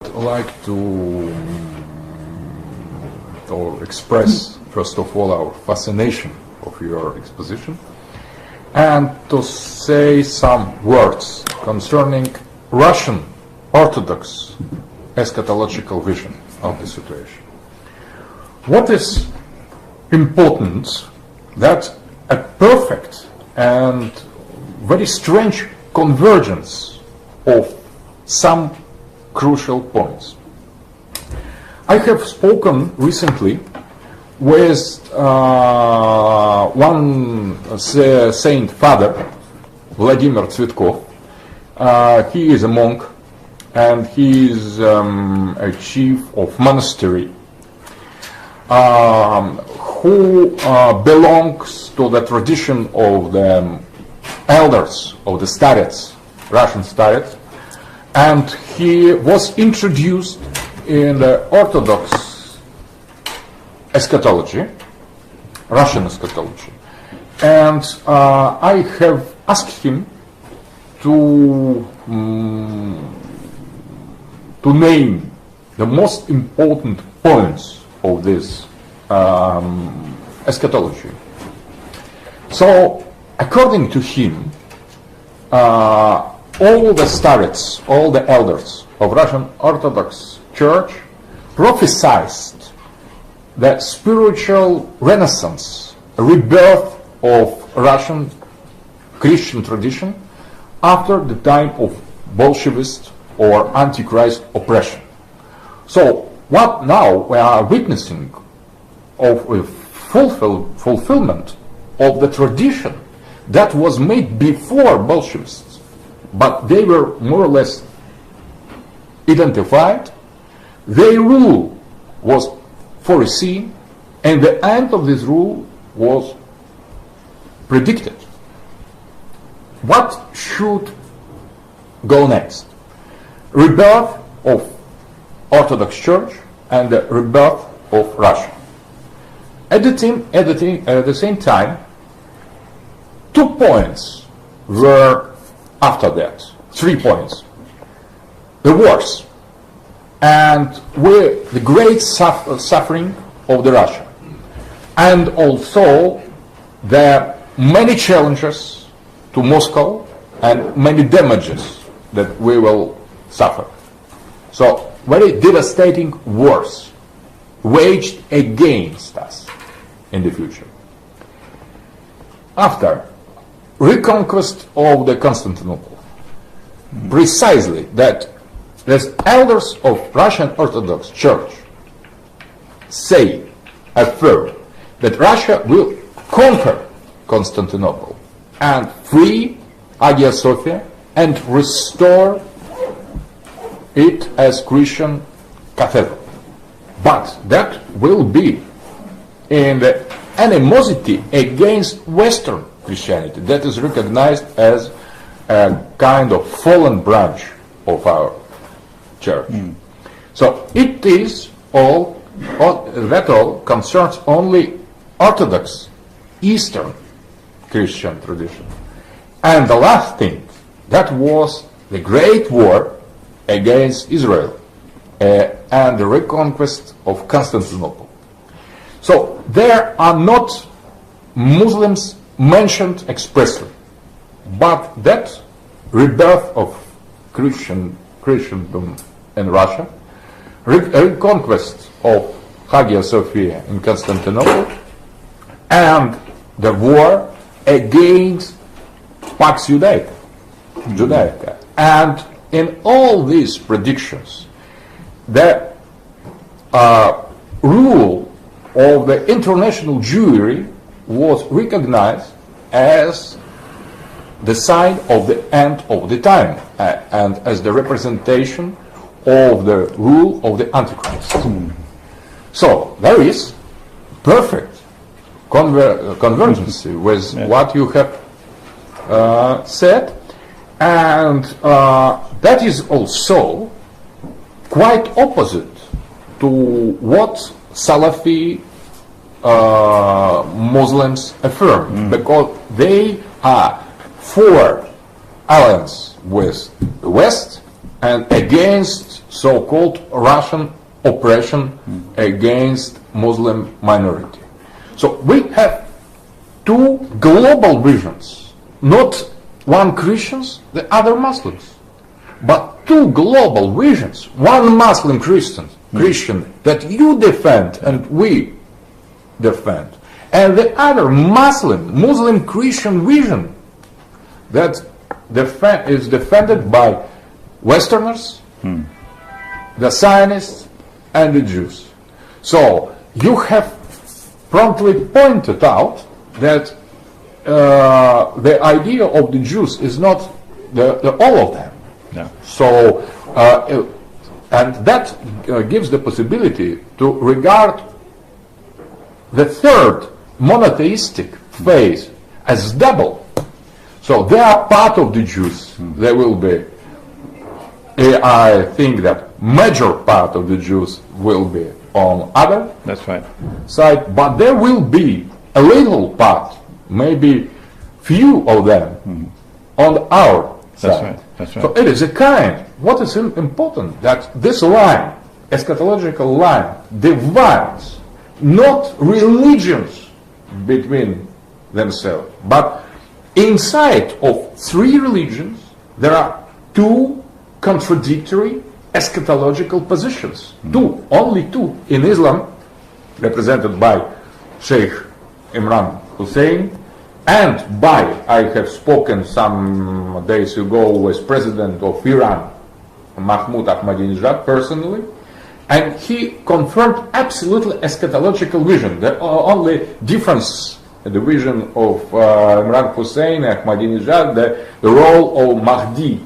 I'd like to or express, first of all, our fascination of your exposition and to say some words concerning Russian Orthodox eschatological vision of the situation. What is important that a perfect and very strange convergence of some crucial points. I have spoken recently with one saint father, Vladimir Tsvetkov. He is a monk and he is a chief of monastery who belongs to the tradition of the elders of the starets, Russian starets, and he was introduced in the Orthodox eschatology, Russian eschatology, and I have asked him to name the most important points of this eschatology. So, according to him, all the starets, all the elders of Russian Orthodox Church prophesied the spiritual renaissance, rebirth of Russian Christian tradition after the time of Bolshevist or Antichrist oppression. So what now we are witnessing of a fulfillment of the tradition that was made before Bolshevists, but they were more or less identified, their rule was foreseen, and the end of this rule was predicted. What should go next? Rebirth of Orthodox Church and the rebirth of Russia. At the same time, 2 points were after that, 3 points. The wars and with the great suffering of the Russia, and also the many challenges to Moscow and many damages that we will suffer. So very devastating wars waged against us in the future. After reconquest of the Constantinople, precisely that the elders of Russian Orthodox Church affirm that Russia will conquer Constantinople and free Hagia Sophia and restore it as Christian cathedral. But that will be in the animosity against Western Christianity that is recognized as a kind of fallen branch of our church. So it is all concerns only Orthodox Eastern Christian tradition. And the last thing, that was the great war against Israel and the reconquest of Constantinople. So there are not Muslims mentioned expressly, but that rebirth of Christendom in Russia, reconquest of Hagia Sophia in Constantinople, and the war against Pax Judaica. And in all these predictions, the rule of the international Jewry was recognized as the sign of the end of the time and as the representation of the rule of the Antichrist. So there is perfect convergence with what you have said, and that is also quite opposite to what Salafi Muslims affirm, because they are for alliance with the West and against so-called Russian oppression against Muslim minority. So we have two global visions, not one Christians, the other Muslims, but two global visions, one Muslim Christian that you defend and we defend, and the other Muslim Christian vision that is defended by Westerners, the Zionists, and the Jews. So you have promptly pointed out that the idea of the Jews is not all of them. No. So, and that gives the possibility to regard the third monotheistic phase as double. So they are part of the Jews. They will be, I think that major part of the Jews will be on other That's right. side, but there will be a little part, maybe few of them on our side. That's right. That's right. So it is a kind. What is important that this line, eschatological line, divides not religions between themselves, but inside of three religions there are two contradictory eschatological positions. Only two in Islam, represented by Sheikh Imran Hussein, and by, I have spoken some days ago with President of Iran, Mahmoud Ahmadinejad, personally, and he confirmed absolutely eschatological vision. The only difference in the vision of Imran Hussein and Ahmadinejad, the role of Mahdi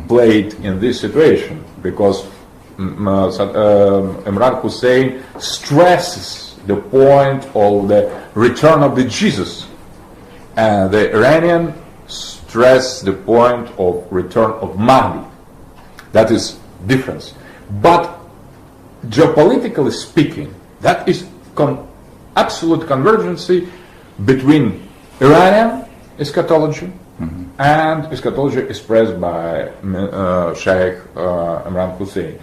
played in this situation, because Imran Hussein stresses the point of the return of the Jesus, and the Iranian stress the point of return of Mahdi. That is difference. But geopolitically speaking, that is absolute convergency between Iranian eschatology and eschatology expressed by Sheikh Imran Hussein.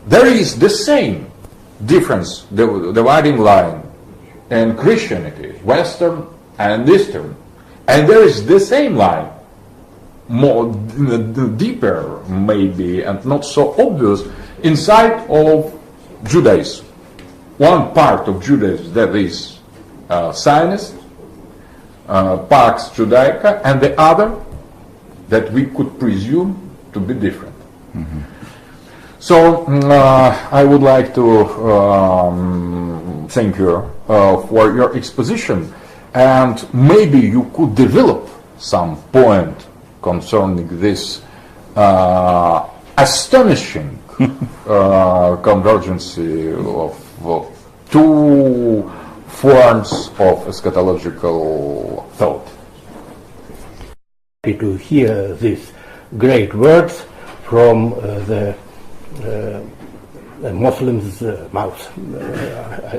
There is the same difference, the dividing line in Christianity, Western and Eastern, and there is the same line, more deeper maybe and not so obvious, inside of Judaism. One part of Judaism that is Zionist, Pax Judaica, and the other that we could presume to be different. So I would like to thank you for your exposition, and maybe you could develop some point concerning this astonishing convergence of two forms of eschatological thought. To hear these great words from the Muslims' mouth,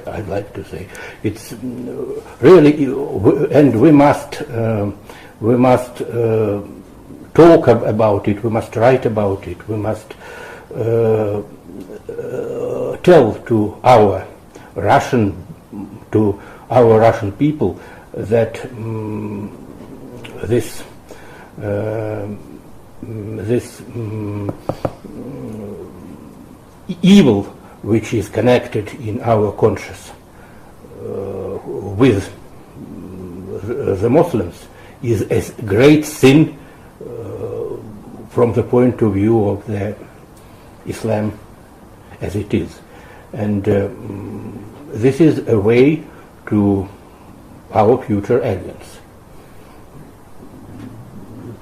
I'd like to say. It's really, and we must talk about it, we must write about it, we must tell to our Russian people that this evil which is connected in our conscience with the Muslims is a great sin from the point of view of the Islam as it is, and this is a way to our future alliance.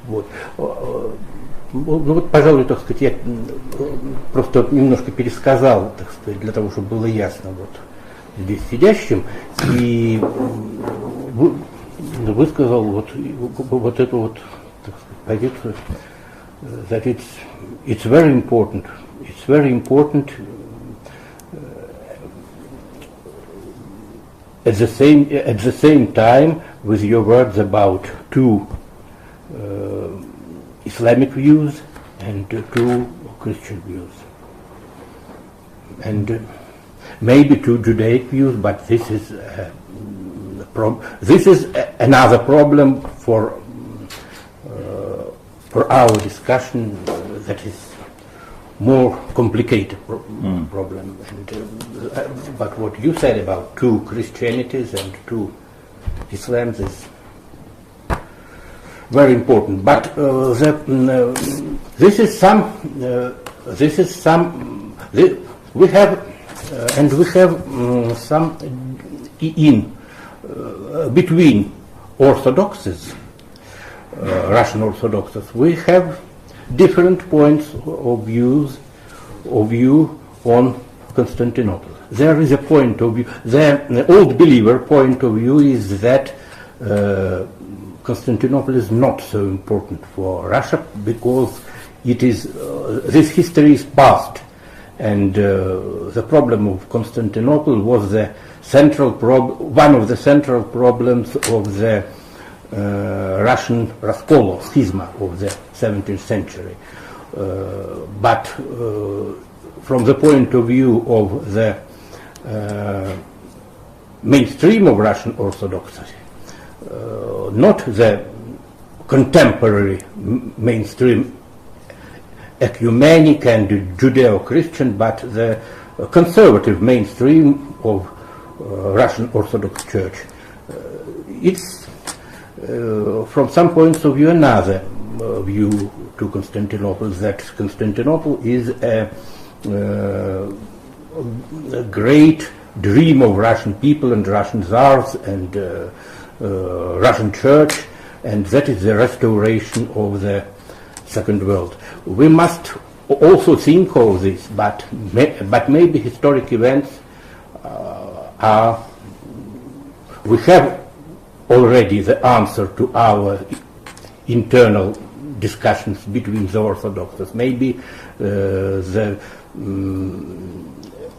Вот, пожалуй, так сказать, я просто немножко пересказал, так сказать, для того, чтобы было ясно вот здесь сидящим, и высказал вот эту вот, так сказать, позицию, that it's very important. It's very important at the same time with your words about two Islamic views and two Christian views. and maybe to Judaic views, but this is another problem for our discussion that is more complicated problem. And, but what you said about two Christianities and two Islams is very important. But we have some between Orthodoxies, Russian Orthodoxies. We have different points of view on Constantinople. There is a point of view. The old believer point of view is that Constantinople is not so important for Russia because it is this history is past, and the problem of Constantinople was the one of the central problems of the Russian Raskolo, schisma of the 17th century. But from the point of view of the mainstream of Russian Orthodoxy, not the contemporary mainstream ecumenic and Judeo-Christian, but the conservative mainstream of Russian Orthodox Church. It's from some points of view another view to Constantinople, that Constantinople is a great dream of Russian people and Russian czars and Russian Church, and that is the restoration of the Second World. We must also think of this, but maybe historic events we have already the answer to our internal discussions between the Orthodoxes. Maybe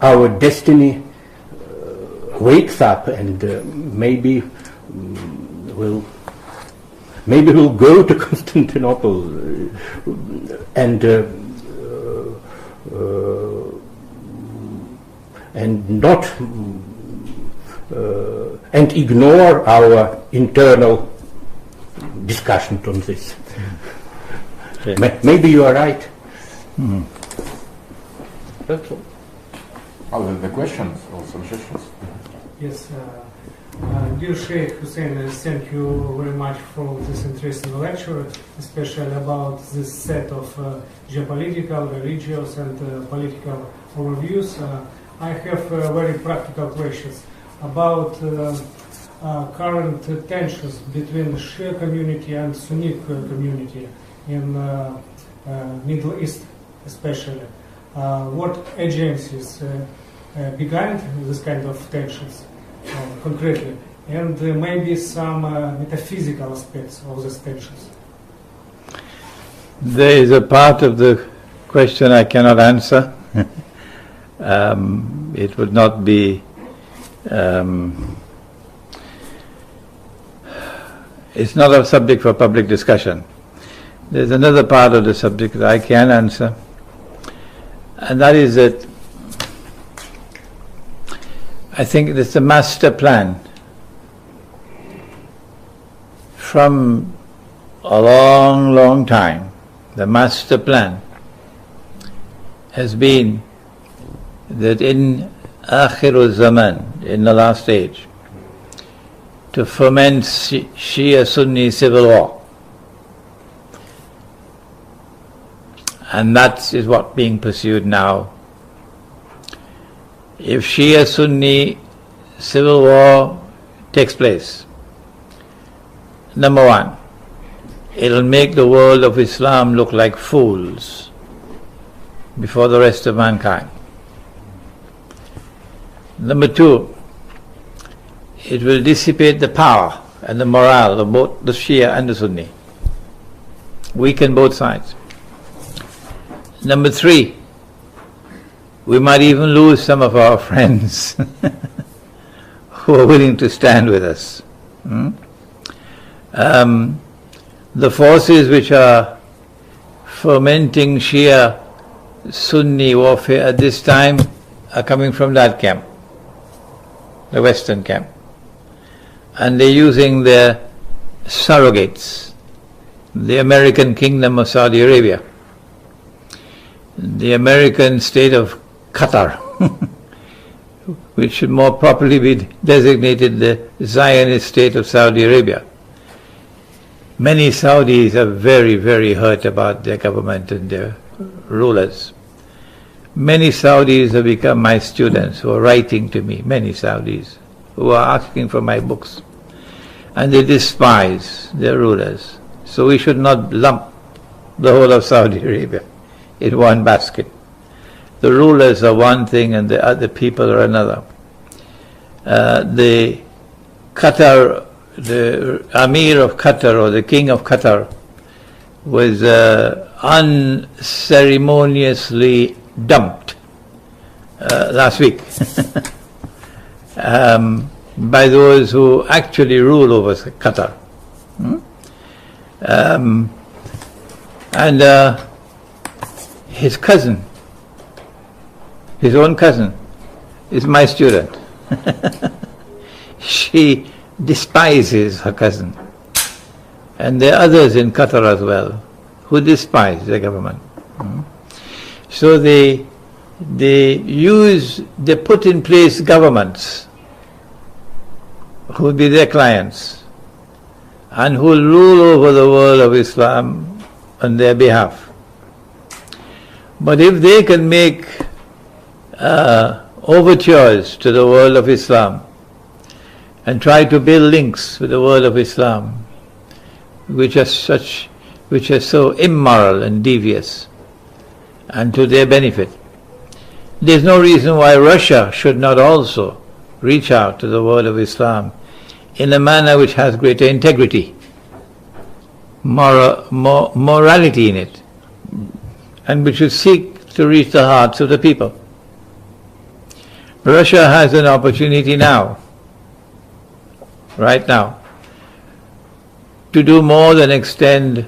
our destiny wakes up, and maybe we'll go to Constantinople and not and ignore our internal discussion on this. Maybe you are right. That's all. The questions or suggestions? Yes. Dear Sheikh Hussein, thank you very much for this interesting lecture, especially about this set of geopolitical, religious, and political overviews. I have very practical questions about current tensions between the Shia community and Sunni community in Middle East, especially. What agencies behind this kind of tensions? Concretely, and maybe some metaphysical aspects of these tensions. There is a part of the question I cannot answer. It would not be. It's not a subject for public discussion. There's another part of the subject that I can answer, and that is that I think it's a master plan from a long, long time. The master plan has been that in Akhirul Zaman, in the last age, to foment Shia-Sunni civil war. And that is what's being pursued now. If Shia-Sunni civil war takes place, number one, it'll make the world of Islam look like fools before the rest of mankind. Number two, it will dissipate the power and the morale of both the Shia and the Sunni, weaken both sides. Number three, we might even lose some of our friends who are willing to stand with us. The forces which are fomenting Shia-Sunni warfare at this time are coming from that camp, the Western camp. And they're using their surrogates, the American Kingdom of Saudi Arabia, the American state of Qatar, which should more properly be designated the Zionist state of Saudi Arabia. Many Saudis are very, very hurt about their government and their rulers. Many Saudis have become my students who are writing to me, many Saudis who are asking for my books. And they despise their rulers. So we should not lump the whole of Saudi Arabia in one basket. The rulers are one thing and the other people are another. The Amir of Qatar, or the King of Qatar, was unceremoniously dumped last week by those who actually rule over Qatar. And his cousin, his own cousin, is my student. She despises her cousin. And there are others in Qatar as well who despise the government. So they put in place governments who will be their clients and who will rule over the world of Islam on their behalf. But if they can make overtures to the world of Islam and try to build links with the world of Islam, which are so immoral and devious and to their benefit, there's no reason why Russia should not also reach out to the world of Islam in a manner which has greater integrity, morality in it, and which would seek to reach the hearts of the people. Russia has an opportunity now, right now, to do more than extend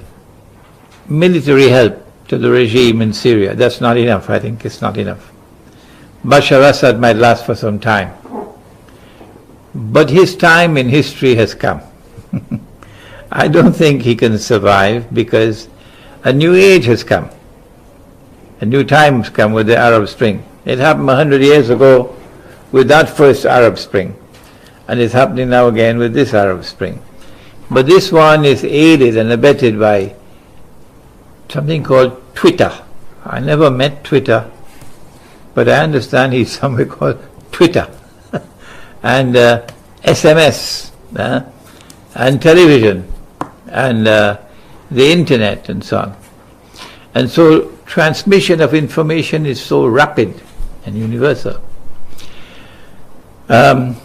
military help to the regime in Syria. That's not enough. I think it's not enough. Bashar Assad might last for some time, but his time in history has come. I don't think he can survive, because a new age has come. A new time has come with the Arab Spring. It happened 100 years ago with that first Arab Spring, and it's happening now again with this Arab Spring. But this one is aided and abetted by something called Twitter. I never met Twitter, but I understand he's somewhere called Twitter. And SMS, and television, and the internet, and so on. And so transmission of information is so rapid and universal. The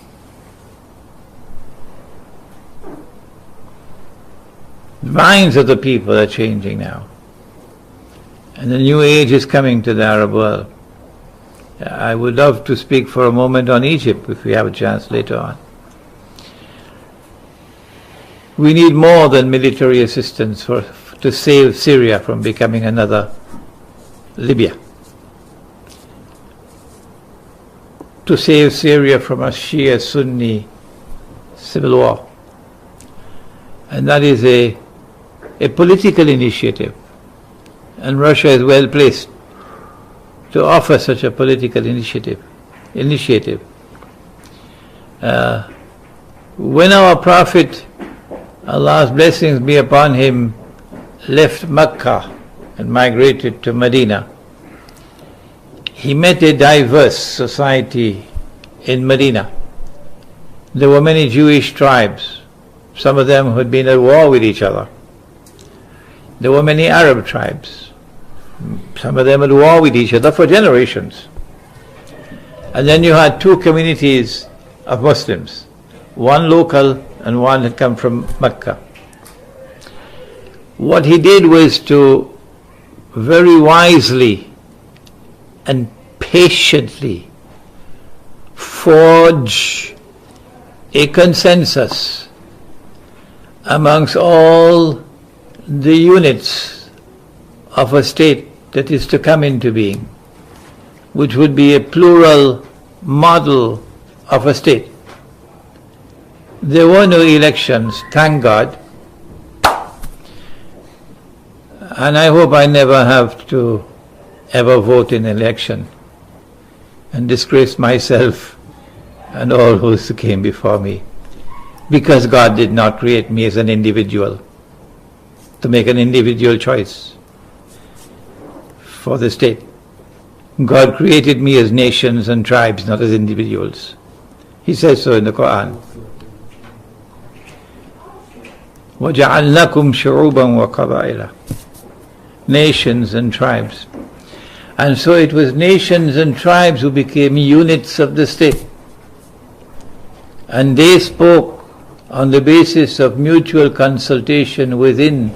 minds of the people are changing now, and a new age is coming to the Arab world. I would love to speak for a moment on Egypt if we have a chance later on. We need more than military assistance to save Syria from becoming another Libya, to save Syria from a Shia-Sunni civil war. And that is a political initiative, and Russia is well placed to offer such a political initiative. When our Prophet, Allah's blessings be upon him, left Mecca and migrated to Medina, he met a diverse society in Medina. There were many Jewish tribes, some of them who had been at war with each other. There were many Arab tribes, some of them at war with each other for generations. And then you had two communities of Muslims, one local and one had come from Mecca. What he did was to very wisely and patiently forge a consensus amongst all the units of a state that is to come into being, which would be a plural model of a state. There were no elections, thank God, and I hope I never have to ever vote in an election and disgrace myself and all those who came before me, because God did not create me as an individual to make an individual choice for the state. God created me as nations and tribes, not as individuals. He says so in the Quran. وَجَعَلْنَاكُمْ شُعُوبًا وَقَبَائِلًا, nations and tribes. And so it was nations and tribes who became units of the state. And they spoke on the basis of mutual consultation within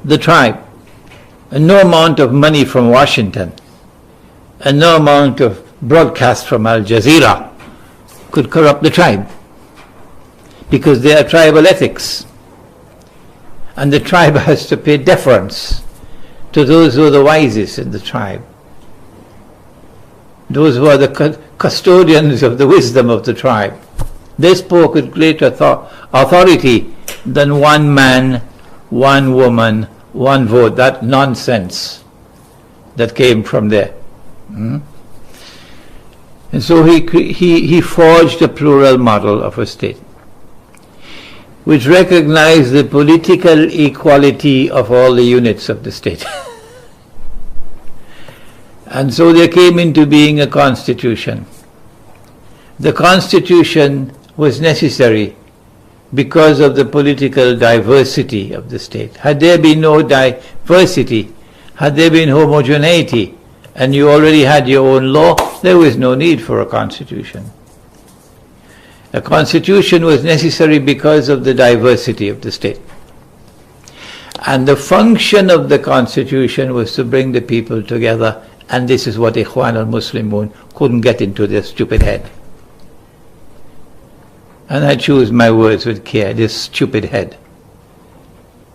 the tribe. And no amount of money from Washington and no amount of broadcast from Al Jazeera could corrupt the tribe, because they are tribal ethics. And the tribe has to pay deference to those who are the wisest in the tribe, those who are the custodians of the wisdom of the tribe. They spoke with greater authority than one man, one woman, one vote, that nonsense that came from there. And so he forged a plural model of a state, which recognized the political equality of all the units of the state. And so there came into being a constitution. The constitution was necessary because of the political diversity of the state. Had there been no diversity, had there been homogeneity, and you already had your own law, there was no need for a constitution. A constitution was necessary because of the diversity of the state. And the function of the constitution was to bring the people together, and this is what Ikhwan al-Muslimun couldn't get into their stupid head. And I choose my words with care, this stupid head.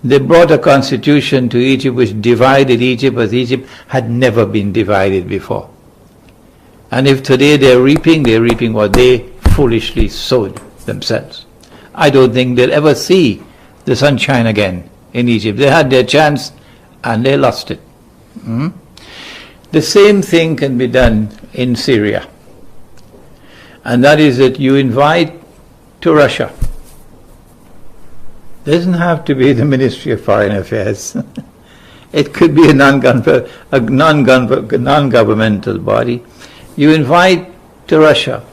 They brought a constitution to Egypt which divided Egypt as Egypt had never been divided before. And if today they're reaping what they foolishly sowed themselves. I don't think they'll ever see the sunshine again in Egypt. They had their chance and they lost it. The same thing can be done in Syria. And that is that you invite to Russia. Doesn't have to be the Ministry of Foreign Affairs. It could be a non-governmental body. You invite to Russia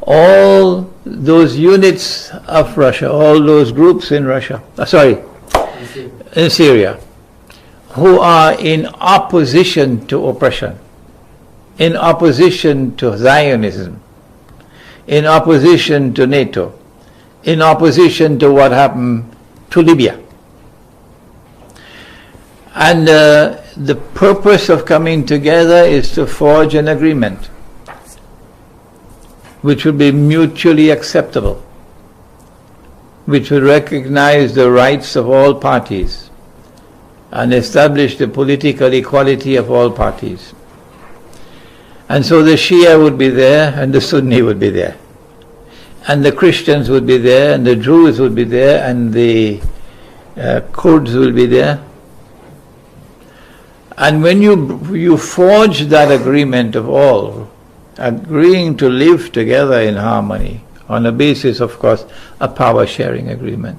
all those units of Russia, all those groups in Russia, in Syria, who are in opposition to oppression, in opposition to Zionism, in opposition to NATO, in opposition to what happened to Libya. And the purpose of coming together is to forge an agreement which will be mutually acceptable, which will recognize the rights of all parties and establish the political equality of all parties. And so the Shia would be there and the Sunni would be there, and the Christians would be there, and the Jews would be there, and the Kurds will be there. And when you forge that agreement of all agreeing to live together in harmony on a basis, of course, a power sharing agreement,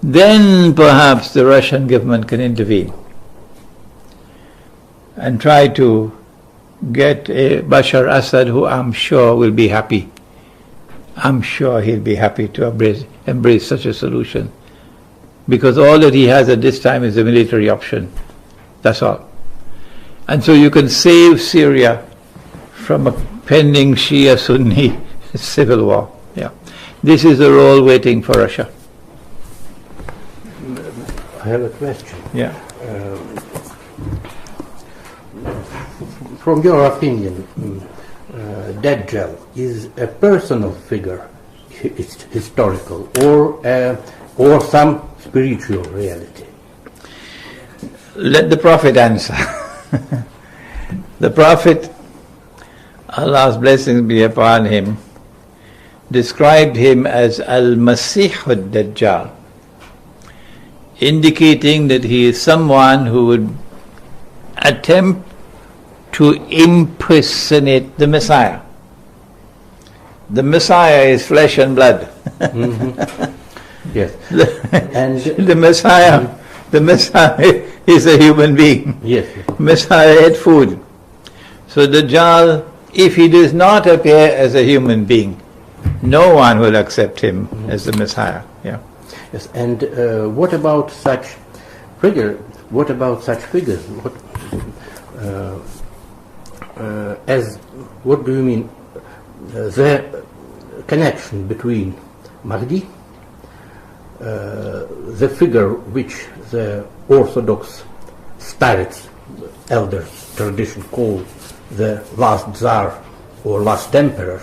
then perhaps the Russian government can intervene and try to get a Bashar Assad who I'm sure will be happy. I'm sure he'll be happy to embrace such a solution, because all that he has at this time is a military option. That's all. And so you can save Syria from a pending Shia-Sunni civil war. Yeah, this is the role waiting for Russia. I have a question. Yeah. From your opinion, Dajjal is a personal figure, historical, or some spiritual reality? Let the Prophet answer. The Prophet, Allah's blessings be upon him, described him as Al-Masih al-Dajjal, indicating that he is someone who would attempt to impersonate the Messiah. The Messiah is flesh and blood. Yes. And The Messiah is a human being. yes. Messiah ate food. So Dajjal, if he does not appear as a human being, no one will accept him as the Messiah. Yeah. Yes. And what about such figures? What about such figures? What do you mean? The connection between Mahdi, the figure which the Orthodox starets, elders tradition call the last Tsar or last emperor,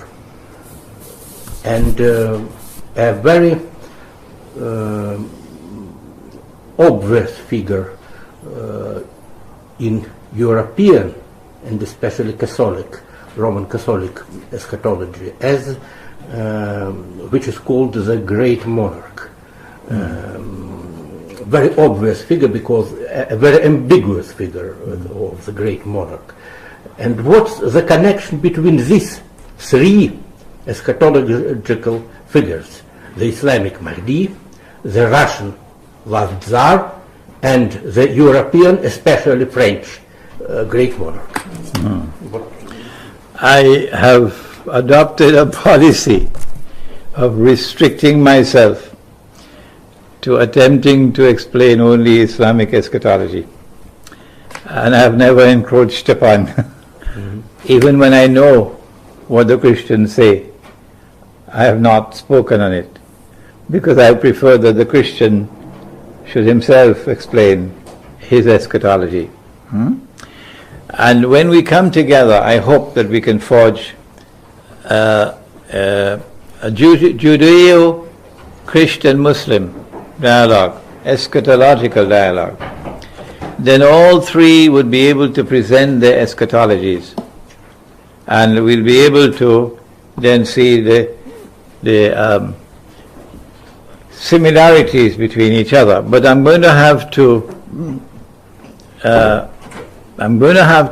and a very obvious figure in European and especially Catholic, Roman Catholic eschatology, as which is called the Great Monarch. Very obvious figure, because a very ambiguous figure of the Great Monarch. And what's the connection between these three eschatological figures? The Islamic Mahdi, the Russian last Tsar, and the European, especially French, Great Monarch. I have adopted a policy of restricting myself to attempting to explain only Islamic eschatology, and I have never encroached upon. Even when I know what the Christians say, I have not spoken on it, because I prefer that the Christian should himself explain his eschatology. And when we come together, I hope that we can forge a Judeo-Christian-Muslim dialogue, eschatological dialogue. Then all three would be able to present their eschatologies, and we'll be able to then see the similarities between each other. But I'm going to have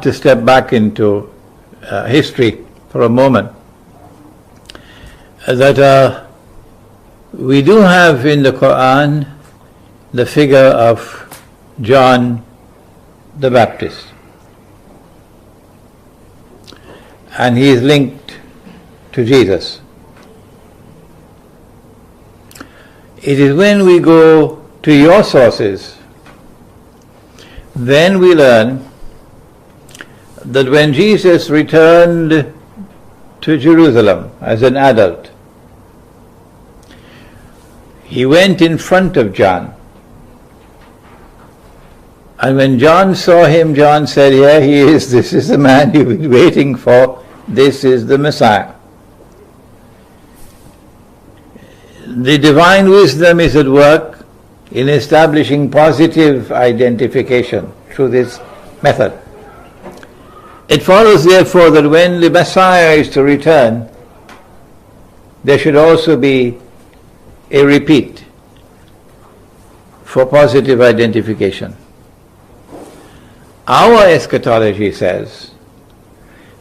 to step back into history for a moment. That we do have in the Quran the figure of John the Baptist, and he is linked to Jesus. It is when we go to your sources, then we learn that when Jesus returned to Jerusalem as an adult, he went in front of John. And when John saw him, John said, "Here he is, this is the man you've been waiting for, this is the Messiah." The divine wisdom is at work in establishing positive identification through this method. It follows therefore that when the Messiah is to return, there should also be a repeat for positive identification. Our eschatology says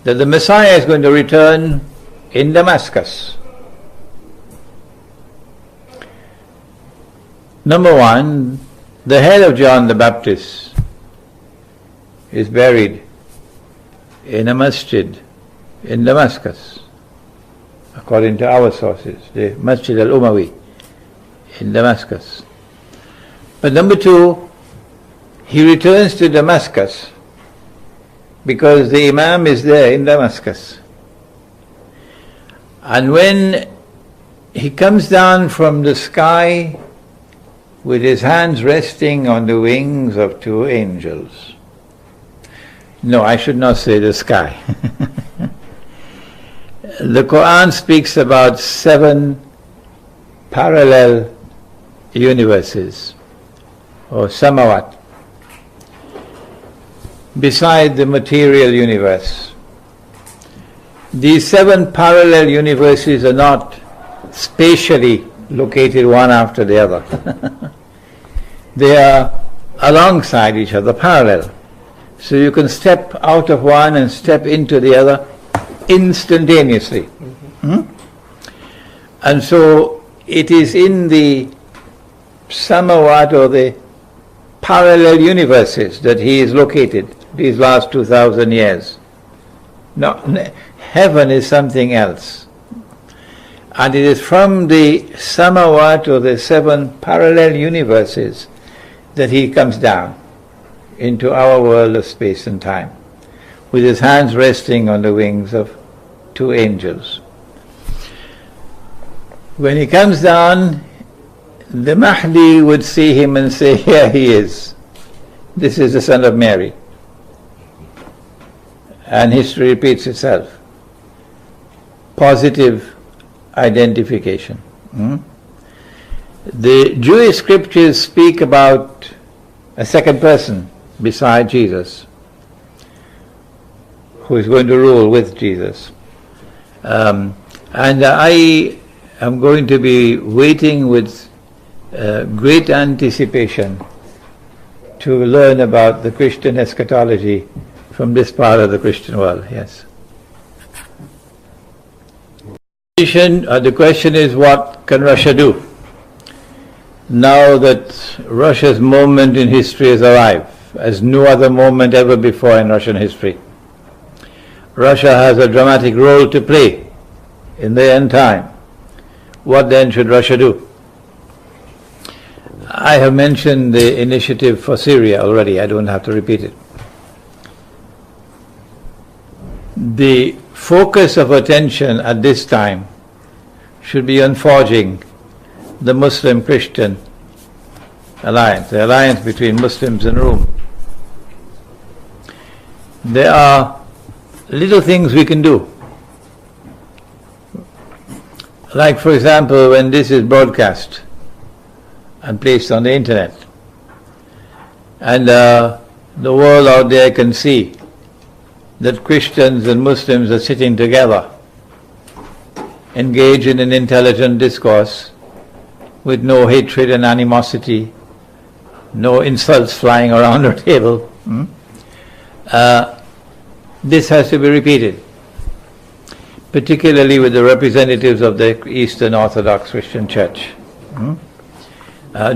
that the Messiah is going to return in Damascus. Number one, the head of John the Baptist is buried in a masjid in Damascus, according to our sources, the Masjid al-Umawi in Damascus. But number two, he returns to Damascus because the Imam is there in Damascus. And when he comes down from the sky with his hands resting on the wings of two angels. No, I should not say the sky. The Quran speaks about 7 parallel universes, or samawat. beside the material universe. These 7 parallel universes are not spatially located one after the other. They are alongside each other, parallel. So you can step out of one and step into the other instantaneously. And so it is in the samawat, or the parallel universes, that he is located these last 2000 years. Now, heaven is something else. And it is from the samawat, or the 7 parallel universes, that he comes down into our world of space and time, with his hands resting on the wings of 2 angels. When he comes down, the Mahdi would see him and say, here he is. This is the son of Mary. And history repeats itself. Positive identification. The Jewish scriptures speak about a second person beside Jesus, who is going to rule with Jesus. And I am going to be waiting with great anticipation to learn about the Christian eschatology from this part of the Christian world. Yes. The question is, what can Russia do now that Russia's moment in history has arrived, as no other moment ever before in Russian history? Russia has a dramatic role to play in the end time. What then should Russia do? I have mentioned the initiative for Syria already. I don't have to repeat it. The focus of attention at this time should be on forging the Muslim-Christian alliance, the alliance between Muslims and Rome. There are little things we can do. Like, for example, when this is broadcast and placed on the internet, and the world out there can see that Christians and Muslims are sitting together, engaged in an intelligent discourse with no hatred and animosity, no insults flying around the table. This has to be repeated, particularly with the representatives of the Eastern Orthodox Christian Church,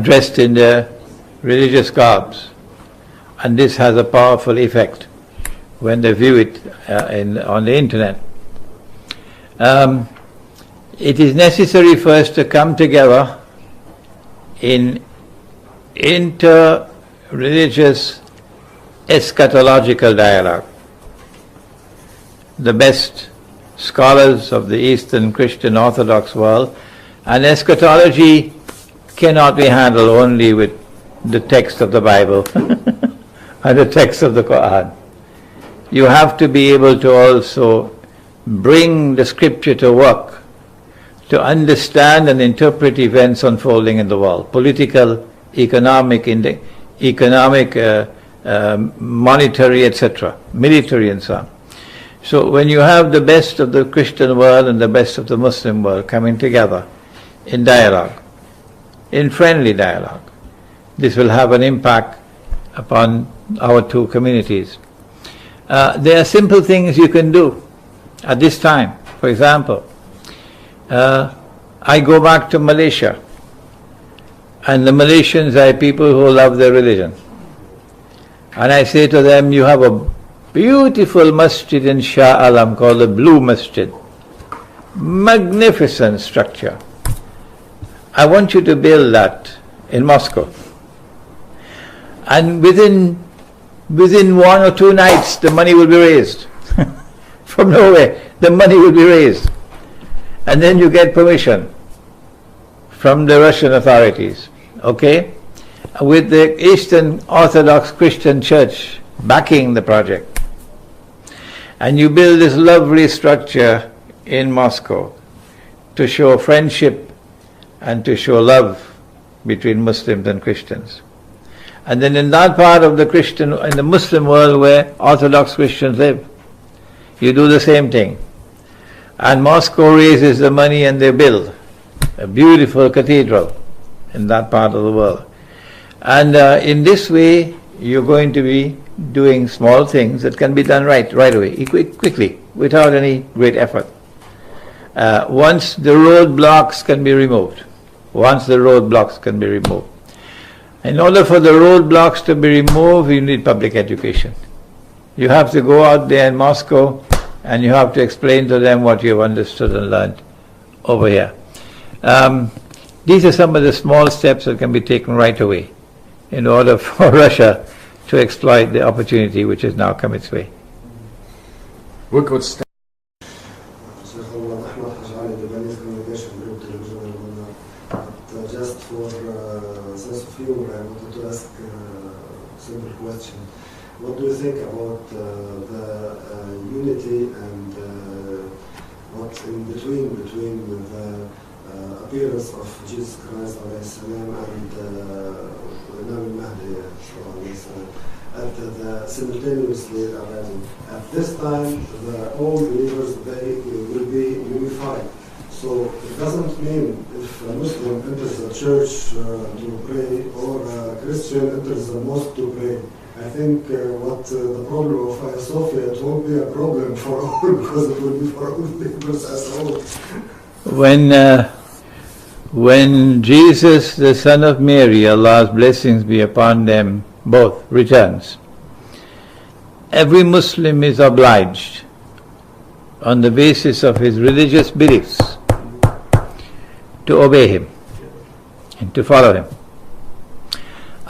dressed in their religious garbs. And this has a powerful effect when they view it on the internet. It is necessary for us to come together in inter-religious eschatological dialogue. The best scholars of the Eastern Christian Orthodox world, and eschatology cannot be handled only with the text of the Bible and the text of the Quran. You have to be able to also bring the scripture to work, to understand and interpret events unfolding in the world, political, economic, monetary, etc., military and so on. So when you have the best of the Christian world and the best of the Muslim world coming together in dialogue, in friendly dialogue, this will have an impact upon our 2 communities. There are simple things you can do at this time. For example, I go back to Malaysia, and the Malaysians are people who love their religion. And I say to them, you have a beautiful masjid in Shah Alam called the Blue Masjid. Magnificent structure. I want you to build that in Moscow. And within 1 or 2 nights, the money will be raised. From nowhere, the money will be raised. And then you get permission from the Russian authorities, okay? With the Eastern Orthodox Christian Church backing the project. And you build this lovely structure in Moscow to show friendship and to show love between Muslims and Christians. And then in that part of the Christian, in the Muslim world where Orthodox Christians live, you do the same thing. And Moscow raises the money and they build a beautiful cathedral in that part of the world. And in this way, you're going to be doing small things that can be done right away, quickly, without any great effort. Once the roadblocks can be removed. In order for the roadblocks to be removed, you need public education. You have to go out there in Moscow and you have to explain to them what you've understood and learned over here. These are some of the small steps that can be taken right away in order for Russia to exploit the opportunity which has now come its way. We could start. Just for sense of humor, I wanted to ask a simple question. What do you think about the unity and what's in between the appearance of Jesus Christ and Imam al-Mahdi simultaneously arising? At this time, all believers they will be unified. So it doesn't mean if a Muslim enters a church to pray or a Christian enters the mosque to pray. I think the problem of Hagia Sophia, it won't be a problem for all because it will be for all believers as a whole. When Jesus, the son of Mary, Allah's blessings be upon them both, returns, every Muslim is obliged on the basis of his religious beliefs to obey him and to follow him.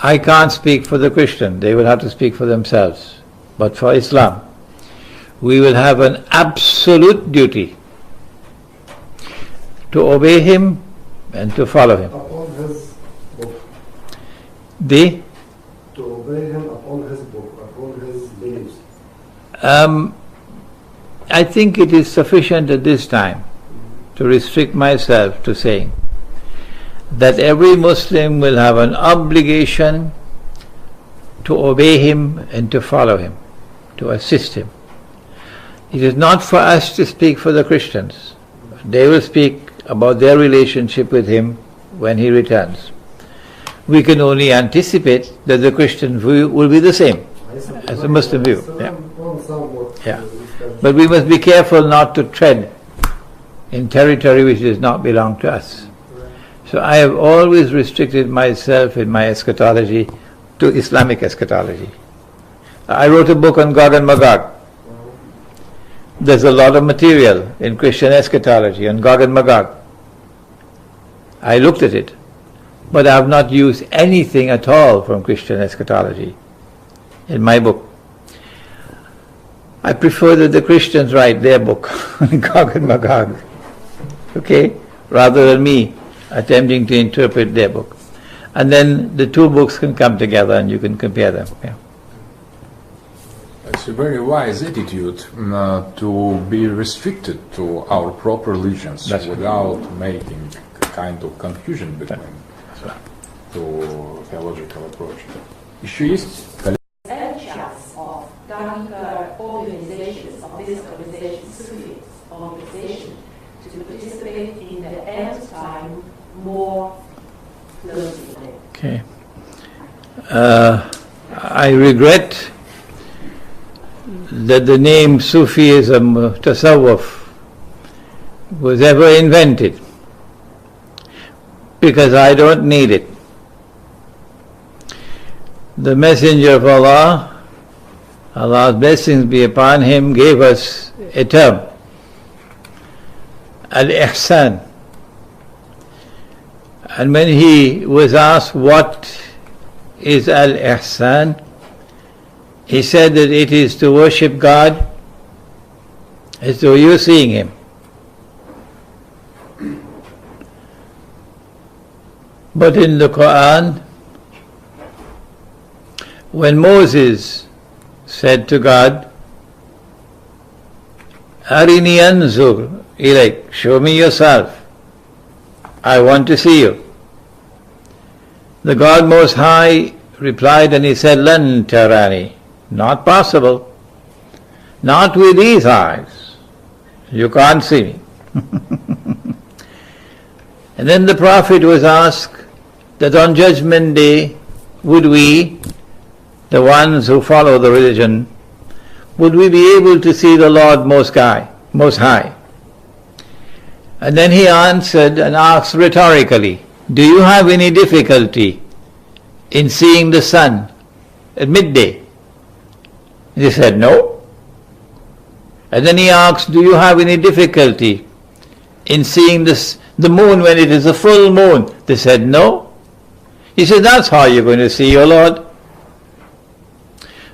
I can't speak for the Christian, they will have to speak for themselves. But for Islam, we will have an absolute duty to obey him and to follow him. Upon his book. To obey him upon his book, upon his beliefs. I think it is sufficient at this time to restrict myself to saying that every Muslim will have an obligation to obey him and to follow him, to assist him. It is not for us to speak for the Christians. They will speak about their relationship with him when he returns. We can only anticipate that the Christian view will be the same as the Muslim view. Yeah. But we must be careful not to tread in territory which does not belong to us. So I have always restricted myself in my eschatology to Islamic eschatology. I wrote a book on Gog and Magog. There's a lot of material in Christian eschatology on Gog and Magog. I looked at it, but I have not used anything at all from Christian eschatology in my book. I prefer that the Christians write their book on Gog and Magog, okay, rather than me attempting to interpret their book. And then the two books can come together and you can compare them. Yeah. It's a very wise attitude to be restricted to our proper religions without making a kind of confusion between two theological approaches. Еще есть? Of dark organizations, of this organization, Sufi organization, to participate in the end time more closely. Okay. I regret that the name Sufism, Tasawwuf, was ever invented, because I don't need it. The Messenger of Allah, Allah's blessings be upon him, gave us a term, Al-Ihsan. And when he was asked what is Al-Ihsan, he said that it is to worship God as though you're seeing him. But in the Quran, when Moses said to God, Arini anzur ilayk, show me yourself, I want to see you. The God Most High replied and he said, Lan tarani, not possible. Not with these eyes. You can't see me. And then the Prophet was asked that on Judgment Day, would we, the ones who follow the religion, would we be able to see the Lord Most High? And then he answered and asked rhetorically, do you have any difficulty in seeing the sun at midday? They said, no. And then he asked, do you have any difficulty in seeing the moon when it is a full moon? They said, no. He said, that's how you're going to see your Lord.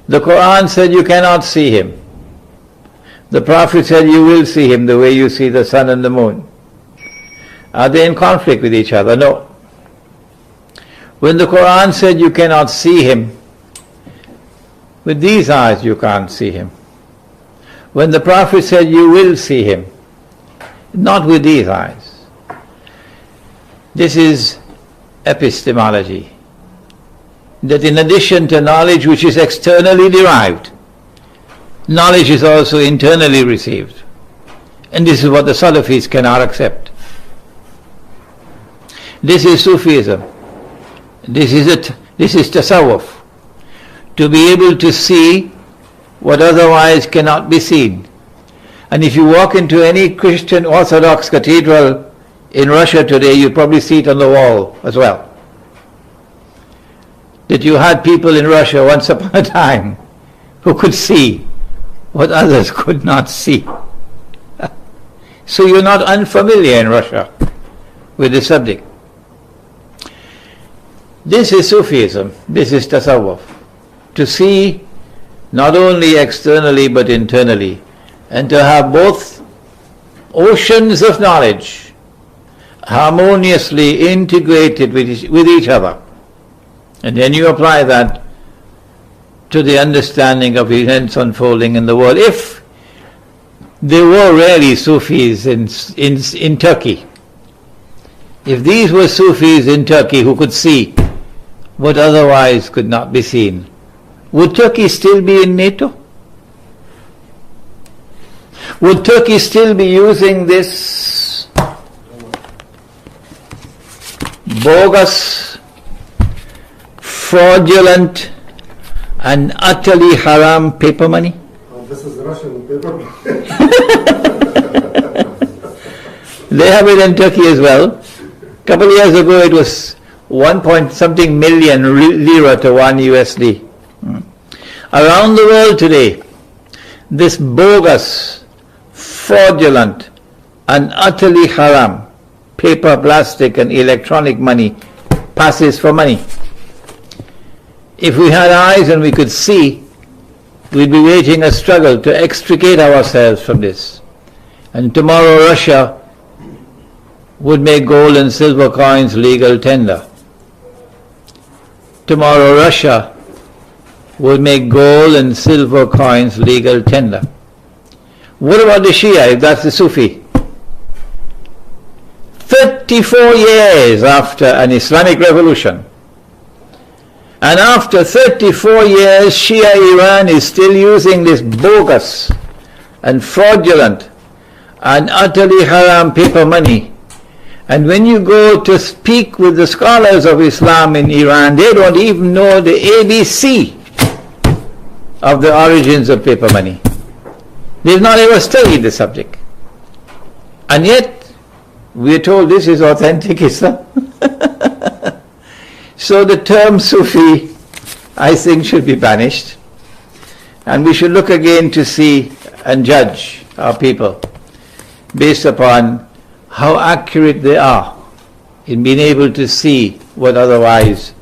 The Quran said you cannot see him. The Prophet said you will see him the way you see the sun and the moon. Are they in conflict with each other? No. When the Quran said you cannot see him, with these eyes you can't see him. When the Prophet said you will see him, not with these eyes. This is epistemology. That in addition to knowledge which is externally derived, knowledge is also internally received. And this is what the Salafis cannot accept. This is Sufism. This is tasawwuf. To be able to see what otherwise cannot be seen. And if you walk into any Christian Orthodox cathedral in Russia today, you probably see it on the wall as well. That you had people in Russia once upon a time who could see what others could not see. So you're not unfamiliar in Russia with the subject. This is Sufism, this is tasawwuf. To see not only externally but internally, and to have both oceans of knowledge harmoniously integrated with each other. And then you apply that to the understanding of events unfolding in the world. If there were really Sufis in Turkey, if these were Sufis in Turkey who could see what otherwise could not be seen, would Turkey still be in NATO? Would Turkey still be using this bogus, fraudulent and utterly haram paper money? This is Russian paper. They have it in Turkey as well. A couple of years ago it was 1.something million lira to 1 USD. Around the world today, this bogus, fraudulent and utterly haram paper, plastic and electronic money passes for money. If we had eyes and we could see, we'd be waging a struggle to extricate ourselves from this. And tomorrow Russia would make gold and silver coins legal tender. Tomorrow Russia would make gold and silver coins legal tender. What about the Shia, if that's the Sufi? 34 years after an Islamic revolution, and after 34 years, Shia Iran is still using this bogus and fraudulent and utterly haram paper money. And when you go to speak with the scholars of Islam in Iran, they don't even know the ABC of the origins of paper money. They've not ever studied the subject. And yet, we are told this is authentic Islam. So the term Sufi, I think, should be banished. And we should look again to see and judge our people based upon how accurate they are in being able to see what otherwise